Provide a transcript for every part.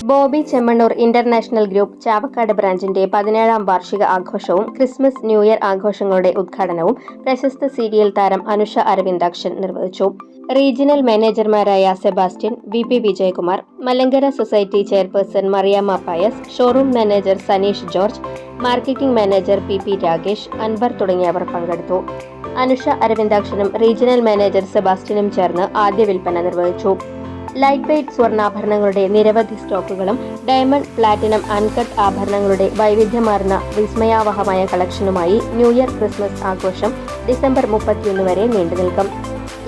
Bobby Chemmanur international group Chavakkad ബ്രാഞ്ചിന്റെ 17ാം വാർഷിക ആഘോഷവും Christmas new year ആഘോഷങ്ങളുടെ ഉദ്ഘാടനവും പ്രശസ്ത സീരിയൽ താരം അനുഷ അരവിന്ദാക്ഷൻ നിർവഹിച്ചു. റീജിയണൽ മാനേജർമാരായ Sebastian, VP Vijayakumar, Malankara society chairperson Mariyamma Pius, showroom manager Saneesh George, marketing manager PP Ragesh, Anwar തുടങ്ങിയവർ പങ്കെടുത്തു. അനുഷ അരവിന്ദാക്ഷനും റീജിയണൽ മാനേജർ സെബാസ്റ്റ്യനും ചേർന്ന് ആദ്യ വിൽപ്പന നിർവഹിച്ചു. ലൈറ്റ് വെയ്റ്റ് സ്വർണ്ണാഭരണങ്ങളുടെ നിരവധി സ്റ്റോക്കുകളും ഡയമണ്ട്, പ്ലാറ്റിനം, അൺകട്ട് ആഭരണങ്ങളുടെ വൈവിധ്യമാർന്ന വിസ്മയാവഹമായ കളക്ഷനുമായി ന്യൂ ഇയർ ക്രിസ്മസ് ആഘോഷം ഡിസംബർ 31 വരെ നീണ്ടുനിൽക്കും.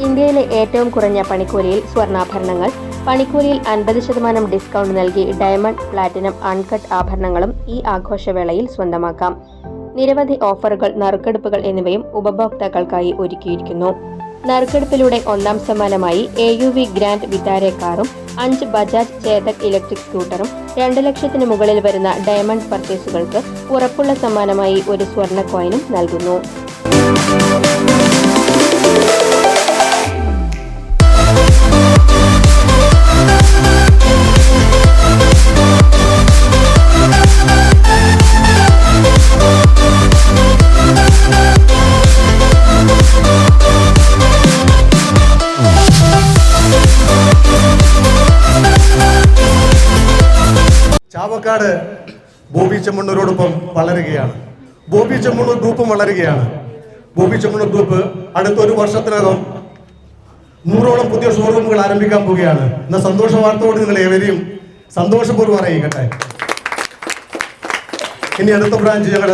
ഇന്ത്യയിലെ ഏറ്റവും കുറഞ്ഞ പണിക്കൂലിയിൽ സ്വർണ്ണാഭരണങ്ങൾ, പണിക്കൂലിയിൽ 50% ഡിസ്കൗണ്ട് നൽകി ഡയമണ്ട്, പ്ലാറ്റിനം, അൺകട്ട് ആഭരണങ്ങളും ഈ ആഘോഷവേളയിൽ സ്വന്തമാക്കാം. നിരവധി ഓഫറുകൾ, നറുക്കെടുപ്പുകൾ എന്നിവയും ഉപഭോക്താക്കൾക്കായി ഒരുക്കിയിരിക്കുന്നു. നറുക്കെടുപ്പിലൂടെ 1ാം സമ്മാനമായി AUV ഗ്രാൻഡ് വിറ്റാരെ കാറും 5 ബജാജ് ചേതക് ഇലക്ട്രിക് സ്കൂട്ടറും 2 ലക്ഷത്തിന് മുകളിൽ വരുന്ന ഡയമണ്ട് പർച്ചേസുകൾക്ക് ഉറപ്പുള്ള സമ്മാനമായി ഒരു സ്വർണ്ണ കോയിനും നൽകുന്നു. ചാവക്കാട് ബോബി ചെമ്മണ്ണൂരോടൊപ്പം വളരുകയാണ്. ബോബി ചെമ്മണ്ണൂർ ഗ്രൂപ്പും വളരുകയാണ്. ബോബി ചെമ്മണ്ണൂർ ഗ്രൂപ്പ് അടുത്തൊരു വർഷത്തിനകം 100ഓളം പുതിയ ഷോറൂമുകൾ ആരംഭിക്കാൻ പോവുകയാണ് എന്ന സന്തോഷ വാർത്തയോട് നിങ്ങൾ ഏവരെയും സന്തോഷപൂർവ്വം അറിയിക്കട്ടെ. ഇനി അടുത്ത ബ്രാഞ്ച് ഞങ്ങൾ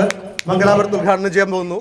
മംഗലാപുരത്ത് ഉദ്ഘാടനം ചെയ്യാൻ പോകുന്നു.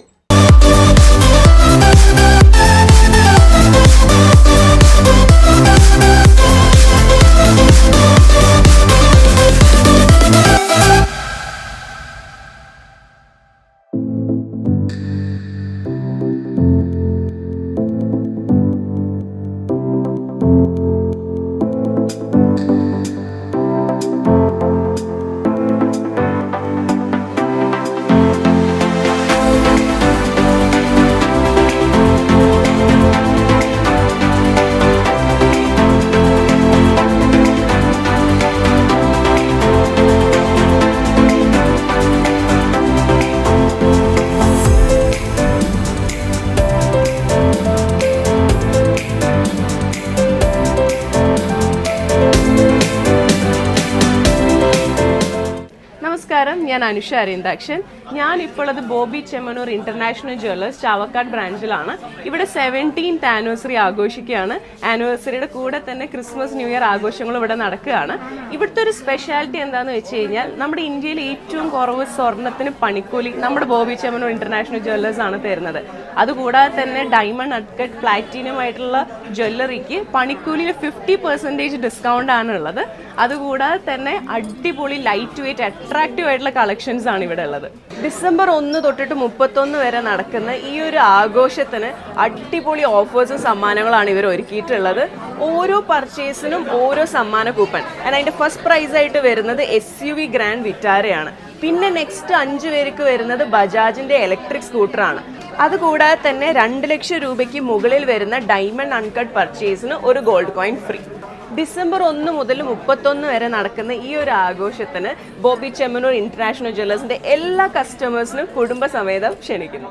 നമസ്കാരം, ഞാൻ അനുഷ അരവിന്ദാക്ഷൻ. ഞാനിപ്പോൾ ബോബി ചെമ്മണ്ണൂർ ഇന്റർനാഷണൽ ജ്വല്ലേഴ്സ് ചാവക്കാട് ബ്രാഞ്ചിലാണ്. ഇവിടെ 17th ആനിവേഴ്സറി ആഘോഷിക്കുകയാണ്. ആനിവേഴ്സറിയുടെ കൂടെ തന്നെ ക്രിസ്മസ് ന്യൂ ഇയർ ആഘോഷങ്ങളും ഇവിടെ നടക്കുകയാണ്. ഇവിടുത്തെ ഒരു സ്പെഷ്യാലിറ്റി എന്താണെന്ന് വെച്ച് കഴിഞ്ഞാൽ, നമ്മുടെ ഇന്ത്യയിൽ ഏറ്റവും കുറവ് സ്വർണ്ണത്തിന് പണിക്കൂലി നമ്മുടെ ബോബി ചെമ്മണ്ണൂർ ഇന്റർനാഷണൽ ജ്വല്ലേഴ്സ് ആണ് തരുന്നത്. അതുകൂടാതെ തന്നെ ഡയമണ്ട്, അൺകട്ട്, പ്ലാറ്റിനം ആയിട്ടുള്ള ജ്വല്ലറിക്ക് പണിക്കൂലിയിൽ 50% ഡിസ്കൗണ്ട് ആണ് ഉള്ളത്. അതുകൂടാതെ തന്നെ അടിപൊളി ലൈറ്റ് വെയ്റ്റ് അട്രാക്റ്റീവ് ആയിട്ടുള്ള കളക്ഷൻസ് ആണ് ഇവിടെ ഉള്ളത്. ഡിസംബർ 1 തൊട്ടിട്ട് 31 വരെ നടക്കുന്ന ഈ ഒരു ആഘോഷത്തിന് അടിപൊളി ഓഫേഴ്സും സമ്മാനങ്ങളാണ് ഇവർ ഒരുക്കിയിട്ടുള്ളത്. ഓരോ പർച്ചേസിനും ഓരോ സമ്മാന കൂപ്പൺ. അതിൻ്റെ ഫസ്റ്റ് പ്രൈസ് ആയിട്ട് വരുന്നത് SUV ഗ്രാൻഡ് വിറ്റാരയാണ്. പിന്നെ നെക്സ്റ്റ് 5 പേർക്ക് വരുന്നത് ബജാജിന്റെ ഇലക്ട്രിക് സ്കൂട്ടറാണ്. അതുകൂടാതെ തന്നെ 2 ലക്ഷം രൂപയ്ക്ക് മുകളിൽ വരുന്ന ഡയമണ്ട് അൺകട്ട് പർച്ചേസിന് ഒരു ഗോൾഡ് കോയിൻ ഫ്രീ. ഡിസംബർ 1 മുതൽ 31 വരെ നടക്കുന്ന ഈ ഒരു ആഘോഷത്തിന് ബോബി ചെമ്മണ്ണൂർ ഇന്റർനാഷണൽ ജ്വല്ലേഴ്സിന്റെ എല്ലാ കസ്റ്റമേഴ്സിനും കുടുംബസമേതം ക്ഷണിക്കുന്നു.